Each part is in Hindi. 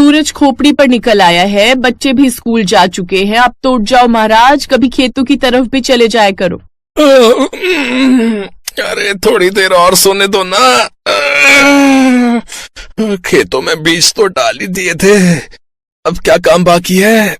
सूरज खोपड़ी पर निकल आया है, बच्चे भी स्कूल जा चुके हैं, अब तो उठ जाओ महाराज, कभी खेतों की तरफ भी चले जाया करो। अरे थोड़ी देर और सोने दो ना। खेतों में बीज तो डाल ही दिए थे, अब क्या काम बाकी है?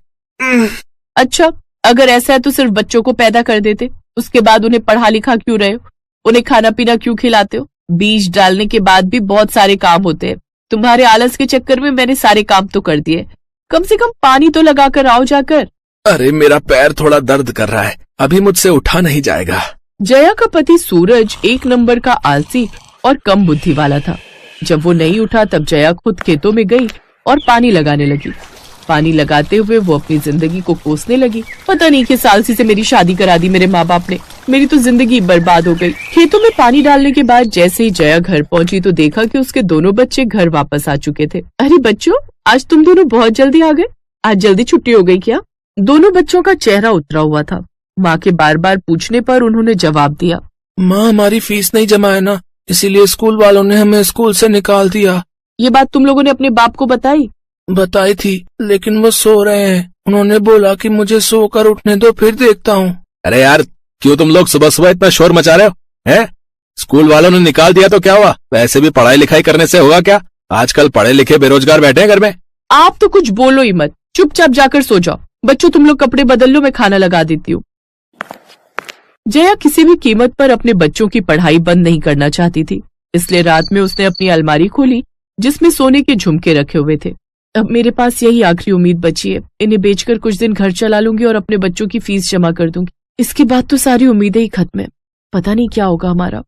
अच्छा, अगर ऐसा है तो सिर्फ बच्चों को पैदा कर देते, उसके बाद उन्हें पढ़ा लिखा क्यों रहे हो? उन्हें खाना पीना क्यों खिलाते हो? बीज डालने के बाद भी बहुत सारे काम होते हैं। तुम्हारे आलस के चक्कर में मैंने सारे काम तो कर दिए, कम से कम पानी तो लगा कर आओ जाकर। अरे मेरा पैर थोड़ा दर्द कर रहा है, अभी मुझसे उठा नहीं जाएगा। जया का पति सूरज एक नंबर का आलसी और कम बुद्धि वाला था। जब वो नहीं उठा तब जया खुद खेतों में गई और पानी लगाने लगी। पानी लगाते हुए वो अपनी जिंदगी को कोसने लगी। पता नहीं किस आलसी से मेरी शादी करा दी मेरे माँ बाप ने, मेरी तो जिंदगी बर्बाद हो गई। खेतों में पानी डालने के बाद जैसे ही जया घर पहुंची तो देखा कि उसके दोनों बच्चे घर वापस आ चुके थे। अरे बच्चों, आज तुम दोनों बहुत जल्दी आ गए, आज जल्दी छुट्टी हो गई क्या? दोनों बच्चों का चेहरा उतरा हुआ था। माँ के बार बार पूछने पर उन्होंने जवाब दिया, माँ हमारी फीस नहीं जमा है ना, इसीलिए स्कूल वालों ने हमें स्कूल से निकाल दिया। ये बात तुम लोगों ने अपने बाप को बताई? बताई थी, लेकिन वो सो रहे हैं। उन्होंने बोला कि मुझे सोकर उठने दो, फिर देखता हूँ। अरे यार, क्यों तुम लोग सुबह सुबह इतना शोर मचा रहे हो? हैं? स्कूल वालों ने निकाल दिया तो क्या हुआ? वैसे भी पढ़ाई लिखाई करने से होगा क्या? आजकल पढ़े लिखे बेरोजगार बैठे हैं घर में। आप तो कुछ बोलो ही मत, चुपचाप जाकर सो जाओ। बच्चों तुम लोग कपड़े बदल लो, मैं खाना लगा देती हूँ। जया किसी भी कीमत पर अपने बच्चों की पढ़ाई बंद नहीं करना चाहती थी, इसलिए रात में उसने अपनी अलमारी खोली जिसमें सोने के झुमके रखे हुए थे। अब मेरे पास यही आखिरी उम्मीद बची है, इन्हें बेचकर कुछ दिन घर चला लूंगी और अपने बच्चों की फीस जमा कर दूंगी। इसके बाद तो सारी उम्मीदें ही खत्म है, पता नहीं क्या होगा हमारा।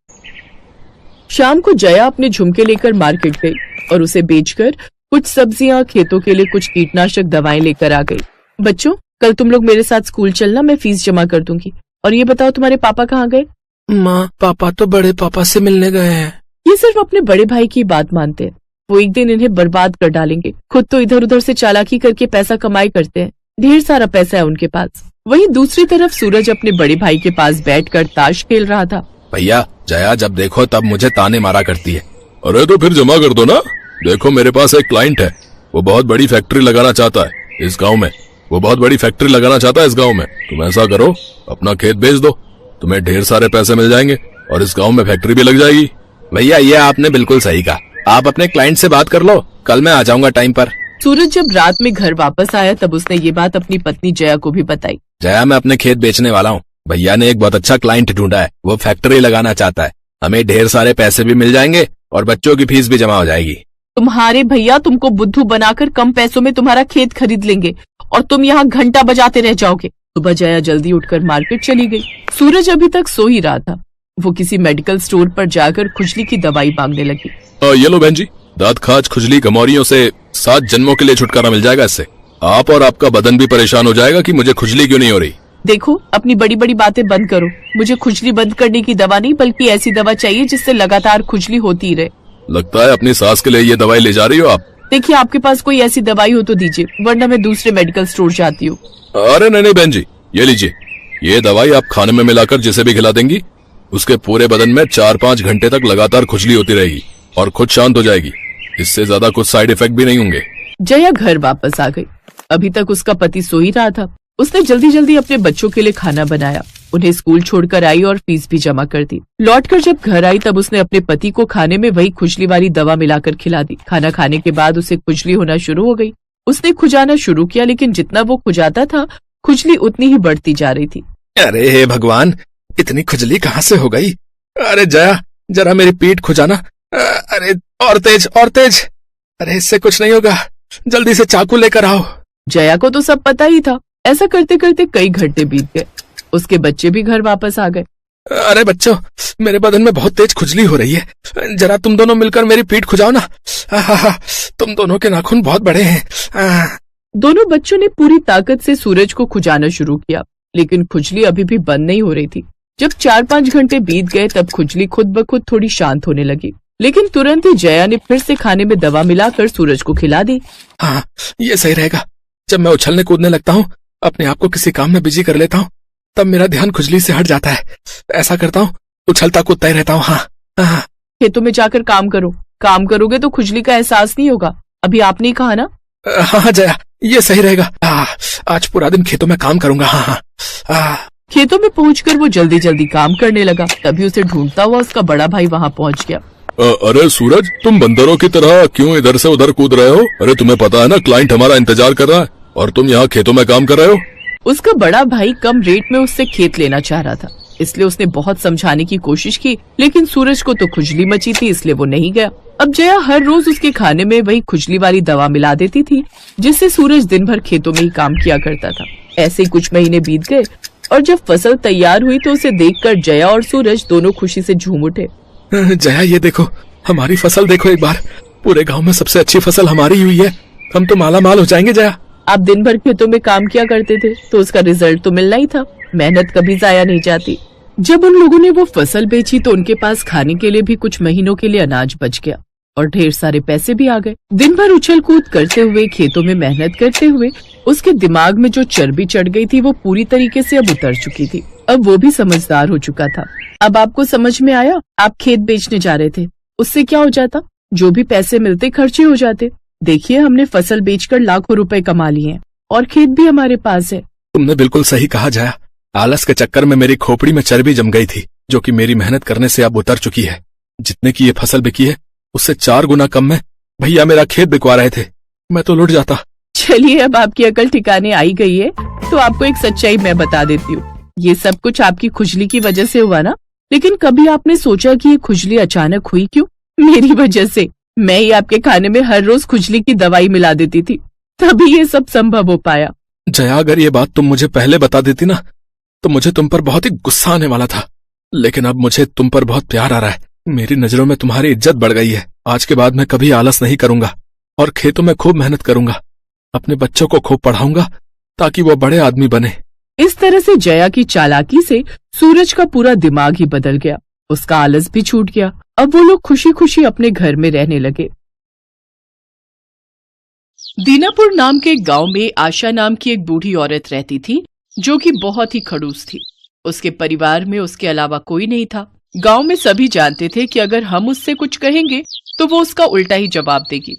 शाम को जया अपने झुमके लेकर मार्केट गई और उसे बेचकर कुछ सब्जियां, खेतों के लिए कुछ कीटनाशक दवाएं लेकर आ गई। बच्चों, कल तुम लोग मेरे साथ स्कूल चलना, मैं फीस जमा कर दूंगी। और ये बताओ तुम्हारे पापा कहाँ गए? माँ, पापा तो बड़े पापा से मिलने गए हैं। ये सिर्फ अपने बड़े भाई की बात मानते हैं, वो एक दिन इन्हें बर्बाद कर डालेंगे। खुद तो इधर उधर से चालाकी करके पैसा कमाई करते हैं, ढेर सारा पैसा है उनके पास। वहीं दूसरी तरफ सूरज अपने बड़े भाई के पास बैठकर ताश खेल रहा था। भैया, जया जब देखो तब मुझे ताने मारा करती है। अरे तो फिर जमा कर दो ना। देखो मेरे पास एक क्लाइंट है, वो बहुत बड़ी फैक्ट्री लगाना चाहता है इस गाँव में। इस गांव में तुम ऐसा करो, अपना खेत बेच दो, तुम्हें ढेर सारे पैसे मिल जाएंगे और इस गांव में फैक्ट्री भी लग जाएगी। भैया, ये आपने बिल्कुल सही कहा, आप अपने क्लाइंट से बात कर लो, कल मैं आ जाऊंगा टाइम पर। सूरज जब रात में घर वापस आया तब उसने ये बात अपनी पत्नी जया को भी बताई। जया, मैं अपने खेत बेचने वाला हूँ, भैया ने एक बहुत अच्छा क्लाइंट ढूंढा है, वो फैक्ट्री लगाना चाहता है, हमें ढेर सारे पैसे भी मिल जाएंगे और बच्चों की फीस भी जमा हो जाएगी। तुम्हारे भैया तुमको बुद्धू बनाकर कम पैसों में तुम्हारा खेत खरीद लेंगे और तुम यहाँ घंटा बजाते रह जाओगे। सुबह जया जल्दी उठकर मार्केट चली गई। सूरज अभी तक सो ही रहा था। वो किसी मेडिकल स्टोर पर जाकर खुजली की दवाई मांगने लगी। ये लो बहन जी, दांत खाज, खुजली, गमौरियों से 7 जन्मों के लिए छुटकारा मिल जाएगा इससे। आप और आपका बदन भी परेशान हो जाएगा कि मुझे खुजली क्यों नहीं हो रही। देखो, अपनी बड़ी बड़ी बातें बंद करो। मुझे खुजली बंद करने की दवा नहीं, बल्कि ऐसी दवा चाहिए जिससे लगातार खुजली होती रहे। लगता है अपनी सास के लिए ये दवाई ले जा रही हो आप। देखिए, आपके पास कोई ऐसी दवाई हो तो दीजिए, वरना मैं दूसरे मेडिकल स्टोर जाती हूँ। अरे नहीं बहन जी, ये लीजिए, ये दवाई आप खाने में मिलाकर जिसे भी खिला देंगी, उसके पूरे बदन में 4-5 घंटे तक लगातार खुजली होती रहेगी और खुद शांत हो जाएगी। इससे ज्यादा कुछ साइड इफेक्ट भी नहीं होंगे। जया घर वापस आ गई। अभी तक उसका पति सो ही रहा था। उसने जल्दी जल्दी अपने बच्चों के लिए खाना बनाया, उन्हें स्कूल छोड़कर आई और फीस भी जमा कर दी। लौटकर जब घर आई तब उसने अपने पति को खाने में वही खुजली वाली दवा मिलाकर खिला दी। खाना खाने के बाद उसे खुजली होना शुरू हो गई। उसने खुजाना शुरू किया, लेकिन जितना वो खुजाता था खुजली उतनी ही बढ़ती जा रही थी। अरे हे भगवान, इतनी खुजली कहाँ से हो गई? अरे जया, जरा मेरी पीठ खुजाना। अरे और तेज और तेज। अरे इससे कुछ नहीं होगा, जल्दी से चाकू लेकर आओ। जया को तो सब पता ही था। ऐसा करते करते कई घंटे बीत गए। उसके बच्चे भी घर वापस आ गए। अरे बच्चों, मेरे बदन में बहुत तेज खुजली हो रही है, जरा तुम दोनों मिलकर मेरी पीठ खुजाओ ना। तुम दोनों के नाखून बहुत बड़े हैं। दोनों बच्चों ने पूरी ताकत से सूरज को खुजाना शुरू किया, लेकिन खुजली अभी भी बंद नहीं हो रही थी। जब 4-5 घंटे बीत गए तब खुजली खुद ब खुद थोड़ी शांत होने लगी, लेकिन तुरंत ही जया ने फिर से खाने में दवा मिलाकर सूरज को खिला दी। हाँ, ये सही रहेगा। जब मैं उछलने कूदने लगता हूँ, अपने आप को किसी काम में बिजी कर लेता हूँ, तब मेरा ध्यान खुजली से हट जाता है। ऐसा करता हूँ, उछलता कूदता ही रहता हूँ। हाँ। खेतों में जाकर काम करो, काम करोगे तो खुजली का एहसास नहीं होगा। अभी आपने कहा ना। हाँ हाँ जया, ये सही रहेगा। आज पूरा दिन खेतों में काम करूंगा। हाँ हाँ। खेतों में पहुंचकर वो जल्दी जल्दी काम करने लगा। तभी उसे ढूंढता हुआ उसका बड़ा भाई वहाँ पहुंच गया। अरे सूरज, तुम बंदरों की तरह क्यों इधर से उधर कूद रहे हो? अरे तुम्हें पता है ना, क्लाइंट हमारा इंतजार कर रहा है और तुम यहाँ खेतों में काम कर रहे हो। उसका बड़ा भाई कम रेट में उससे खेत लेना चाह रहा था, इसलिए उसने बहुत समझाने की कोशिश की, लेकिन सूरज को तो खुजली मची थी, इसलिए वो नहीं गया। अब जया हर रोज उसके खाने में वही खुजली वाली दवा मिला देती थी, जिससे सूरज दिन भर खेतों में ही काम किया करता था। ऐसे ही कुछ महीने बीत गए और जब फसल तैयार हुई तो उसे देखकर जया और सूरज दोनों खुशी से झूम उठे। जया, ये देखो हमारी फसल, देखो एक बार, पूरे गांव में सबसे अच्छी फसल हमारी हुई है। हम तो माला माल हो जाएंगे जया। आप दिन भर खेतों में काम किया करते थे तो उसका रिजल्ट तो मिलना ही था। मेहनत कभी जाया नहीं जाती। जब उन लोगों ने वो फसल बेची तो उनके पास खाने के लिए भी कुछ महीनों के लिए अनाज बच गया और ढेर सारे पैसे भी आ गए। दिन भर उछल कूद करते हुए, खेतों में मेहनत करते हुए उसके दिमाग में जो चर्बी चढ़ गई थी वो पूरी तरीके से अब उतर चुकी थी। अब वो भी समझदार हो चुका था। अब आपको समझ में आया, आप खेत बेचने जा रहे थे, उससे क्या हो जाता, जो भी पैसे मिलते खर्चे हो जाते। देखिए, हमने फसल बेचकर लाखों रुपए कमा लिए हैं और खेत भी हमारे पास है। तुमने बिल्कुल सही कहा जया। आलस के चक्कर में मेरी खोपड़ी में चर्बी जम गई थी, जो कि मेरी मेहनत करने से अब उतर चुकी है। जितने की ये फसल बिकी है उससे 4 गुना कम में भैया मेरा खेत बिकवा रहे थे। मैं तो लुट जाता। चलिए, अब आपकी अकल ठिकाने आई गई है तो आपको एक सच्चाई मैं बता देती हूँ। ये सब कुछ आपकी खुजली की वजह से हुआ ना, लेकिन कभी आपने सोचा कि ये खुजली अचानक हुई क्यों? मेरी वजह से। मैं ही आपके खाने में हर रोज खुजली की दवाई मिला देती थी, तभी ये सब संभव हो पाया। जया, अगर ये बात तुम मुझे पहले बता देती ना तो मुझे तुम पर बहुत ही गुस्सा आने वाला था, लेकिन अब मुझे तुम पर बहुत प्यार आ रहा है। मेरी नजरों में तुम्हारी इज्जत बढ़ गई है। आज के बाद मैं कभी आलस नहीं करूंगा और खेतों में खूब मेहनत करूंगा। अपने बच्चों को खूब पढ़ाऊंगा ताकि वो बड़े आदमी बने। इस तरह से जया की चालाकी से सूरज का पूरा दिमाग ही बदल गया। उसका आलस भी छूट गया। अब वो लोग खुशी खुशी अपने घर में रहने लगे। दीनापुर नाम के गांव में आशा नाम की एक बूढ़ी औरत रहती थी, जो कि बहुत ही खड़ूस थी। उसके परिवार में उसके अलावा कोई नहीं था। गांव में सभी जानते थे कि अगर हम उससे कुछ कहेंगे तो वो उसका उल्टा ही जवाब देगी।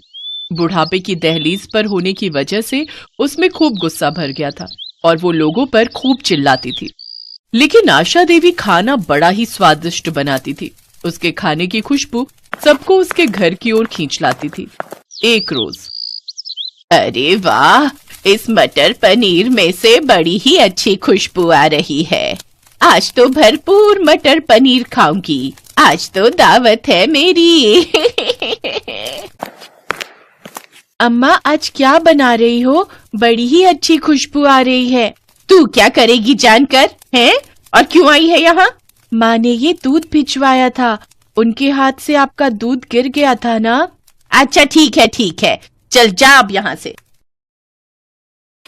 बुढ़ापे की दहलीज पर होने की वजह से उसमें खूब गुस्सा भर गया था और वो लोगों पर खूब चिल्लाती थी। लेकिन आशा देवी खाना बड़ा ही स्वादिष्ट बनाती थी। उसके खाने की खुशबू सबको उसके घर की ओर खींच लाती थी। एक रोज, अरे वाह, इस मटर पनीर में से बड़ी ही अच्छी खुशबू आ रही है। आज तो भरपूर मटर पनीर खाऊंगी। आज तो दावत है मेरी। अम्मा, आज क्या बना रही हो? बड़ी ही अच्छी खुशबू आ रही है। तू क्या करेगी जानकर, हैं? और क्यों आई है यहाँ? माँ ने ये दूध भिजवाया था, उनके हाथ से आपका दूध गिर गया था ना। अच्छा ठीक है, चल जा अब यहाँ से।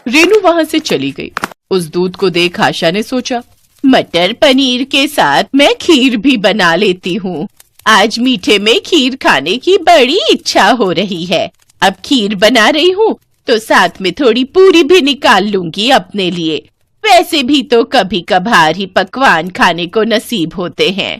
रेनू वहाँ से चली गई। उस दूध को देख आशा ने सोचा, मटर पनीर के साथ मैं खीर भी बना लेती हूँ। आज मीठे में खीर खाने की बड़ी इच्छा हो रही है। अब खीर बना रही हूँ तो साथ में थोड़ी पूरी भी निकाल लूंगी अपने लिए। वैसे भी तो कभी कभार ही पकवान खाने को नसीब होते हैं।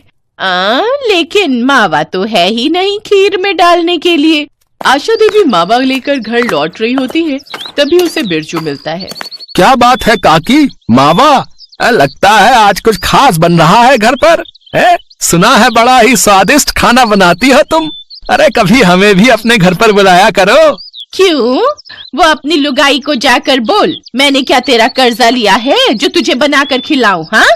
लेकिन मावा तो है ही नहीं खीर में डालने के लिए। आशा देवी मावा लेकर घर लौट रही होती है, तभी उसे बिरजू मिलता है। क्या बात है काकी, मावा? लगता है आज कुछ खास बन रहा है घर पर, है? सुना है बड़ा ही स्वादिष्ट खाना बनाती हो तुम। अरे कभी हमें भी अपने घर पर बुलाया करो। क्यों? वो अपनी लुगाई को जाकर बोल, मैंने क्या तेरा कर्जा लिया है जो तुझे बनाकर खिलाऊं? हाँ?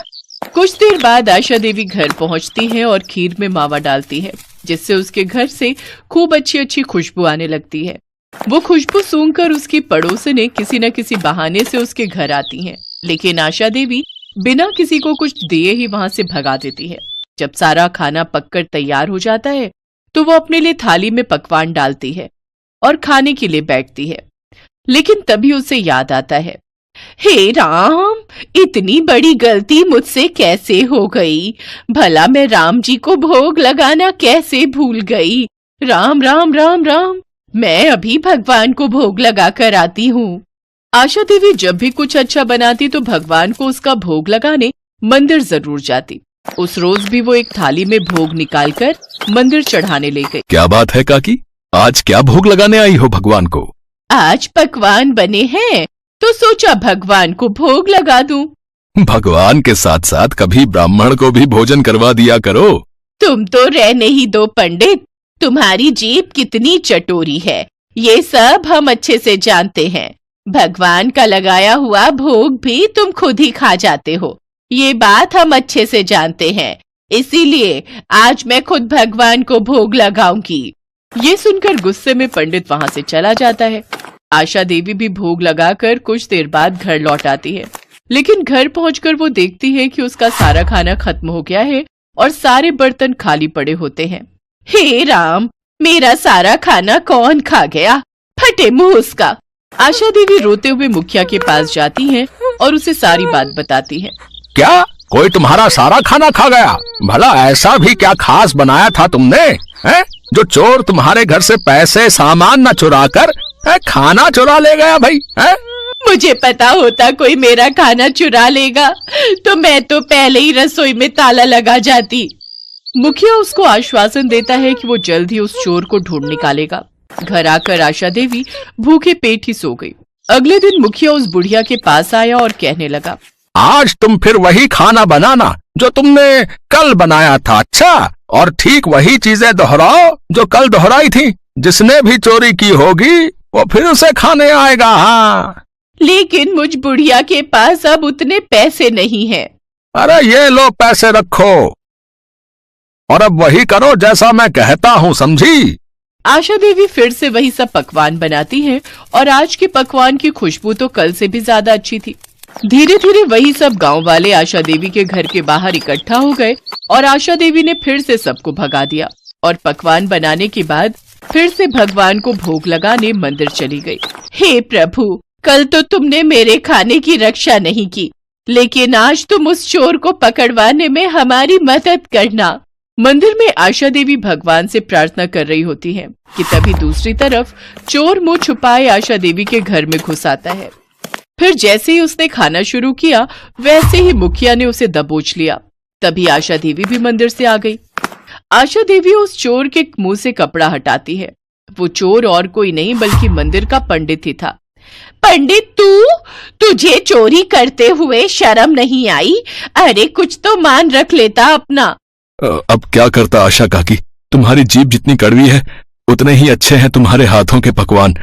कुछ देर बाद आशा देवी घर पहुंचती है और खीर में मावा डालती है, जिससे उसके घर से खूब अच्छी अच्छी खुशबू आने लगती है। वो खुशबू सूंघकर उसकी पड़ोसने किसी न किसी बहाने से उसके घर आती हैं, लेकिन आशा देवी बिना किसी को कुछ दिए ही वहां से भगा देती है। जब सारा खाना पककर तैयार हो जाता है तो वो अपने लिए थाली में पकवान डालती है और खाने के लिए बैठती है। लेकिन तभी उसे याद आता है, हे राम, इतनी बड़ी गलती मुझसे कैसे हो गई? भला मैं राम जी को भोग लगाना कैसे भूल गई? राम राम राम राम, मैं अभी भगवान को भोग लगा कर आती हूँ। आशा देवी जब भी कुछ अच्छा बनाती तो भगवान को उसका भोग लगाने मंदिर जरूर जाती। उस रोज भी वो एक थाली में भोग निकालकर मंदिर चढ़ाने ले गई। क्या बात है काकी, आज क्या भोग लगाने आई हो भगवान को? आज पकवान बने हैं तो सोचा भगवान को भोग लगा दूं। भगवान के साथ साथ कभी ब्राह्मण को भी भोजन करवा दिया करो। तुम तो रहने ही दो पंडित, तुम्हारी जीभ कितनी चटोरी है ये सब हम अच्छे से जानते हैं। भगवान का लगाया हुआ भोग भी तुम खुद ही खा जाते हो, ये बात हम अच्छे से जानते हैं। इसीलिए आज मैं खुद भगवान को भोग लगाऊंगी। ये सुनकर गुस्से में पंडित वहां से चला जाता है। आशा देवी भी भोग लगाकर कुछ देर बाद घर लौट आती है, लेकिन घर पहुंचकर वो देखती है कि उसका सारा खाना खत्म हो गया है और सारे बर्तन खाली पड़े होते हैं। हे राम, मेरा सारा खाना कौन खा गया, फटे मुंह उसका। आशा देवी रोते हुए मुखिया के पास जाती है और उसे सारी बात बताती है। क्या कोई तुम्हारा सारा खाना खा गया? भला ऐसा भी क्या खास बनाया था तुमने, हैं? जो चोर तुम्हारे घर से पैसे सामान न चुरा कर खाना चुरा ले गया भाई, हैं? मुझे पता होता कोई मेरा खाना चुरा लेगा तो मैं तो पहले ही रसोई में ताला लगा जाती। मुखिया उसको आश्वासन देता है कि वो जल्द ही उस चोर को ढूंढ निकालेगा। घर आकर आशा देवी भूखे पेट ही सो गई। अगले दिन मुखिया उस बुढ़िया के पास आया और कहने लगा, आज तुम फिर वही खाना बनाना जो तुमने कल बनाया था। अच्छा, और ठीक वही चीजें दोहराओ जो कल दोहराई थी। जिसने भी चोरी की होगी वो फिर उसे खाने आएगा। हाँ, लेकिन मुझ बुढ़िया के पास अब उतने पैसे नहीं हैं। अरे ये लो पैसे रखो और अब वही करो जैसा मैं कहता हूँ, समझी? आशा देवी फिर से वही सब पकवान बनाती है और आज के पकवान की खुशबू तो कल से भी ज्यादा अच्छी थी। धीरे धीरे वही सब गांव वाले आशा देवी के घर के बाहर इकट्ठा हो गए और आशा देवी ने फिर से सबको भगा दिया और पकवान बनाने के बाद फिर से भगवान को भोग लगाने मंदिर चली गई। हे प्रभु, कल तो तुमने मेरे खाने की रक्षा नहीं की, लेकिन आज तुम उस चोर को पकड़वाने में हमारी मदद करना। मंदिर में आशा देवी भगवान से प्रार्थना कर रही होती है कि तभी दूसरी तरफ चोर मुंह छुपाए आशा देवी के घर में घुस आता है। फिर जैसे ही उसने खाना शुरू किया वैसे ही मुखिया ने उसे दबोच लिया। तभी आशा देवी भी मंदिर से आ गई। आशा देवी उस चोर के मुंह से कपड़ा हटाती है। वो चोर और कोई नहीं बल्कि मंदिर का पंडित ही था। पंडित, तुझे चोरी करते हुए शर्म नहीं आई? अरे कुछ तो मान रख लेता अपना। अब क्या करता आशा काकी, तुम्हारी जीभ जितनी कड़वी है उतने ही अच्छे हैं तुम्हारे हाथों के पकवान।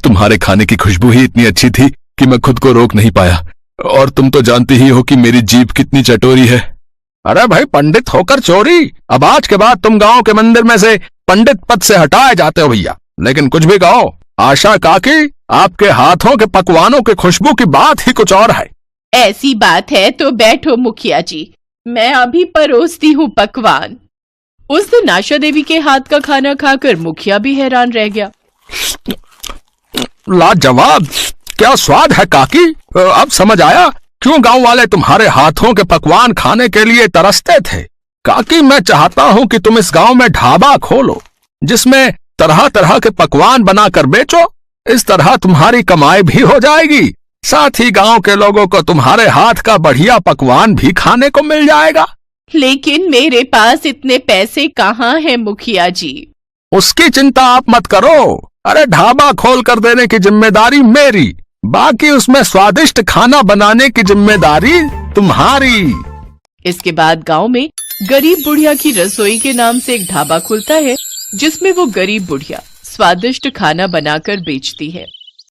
तुम्हारे खाने की खुशबू ही इतनी अच्छी थी कि मैं खुद को रोक नहीं पाया, और तुम तो जानती ही हो कि मेरी जीभ कितनी चटोरी है। अरे भाई, पंडित होकर चोरी? अब आज के बाद तुम गांव के मंदिर में से पंडित पद से हटाए जाते हो भैया। लेकिन कुछ भी कहो, आशा काकी, आपके हाथों के पकवानों की खुशबू की बात ही कुछ और है। ऐसी बात है तो बैठो मुखिया जी, मैं अभी परोसती हूँ पकवान। उस दिन आशा देवी के हाथ का खाना खाकर मुखिया भी हैरान रह गया। लाजवाब, क्या स्वाद है काकी। अब समझ आया क्यों गांव वाले तुम्हारे हाथों के पकवान खाने के लिए तरसते थे। काकी, मैं चाहता हूं कि तुम इस गांव में ढाबा खोलो जिसमें तरह तरह के पकवान बनाकर बेचो। इस तरह तुम्हारी कमाई भी हो जाएगी, साथ ही गांव के लोगों को तुम्हारे हाथ का बढ़िया पकवान भी खाने को मिल जाएगा। लेकिन मेरे पास इतने पैसे कहाँ हैं मुखिया जी? उसकी चिंता आप मत करो। अरे ढाबा खोल कर देने की जिम्मेदारी मेरी, बाकी उसमें स्वादिष्ट खाना बनाने की जिम्मेदारी तुम्हारी। इसके बाद गांव में गरीब बुढ़िया की रसोई के नाम से एक ढाबा खुलता है जिसमें वो गरीब बुढ़िया स्वादिष्ट खाना बनाकर बेचती है।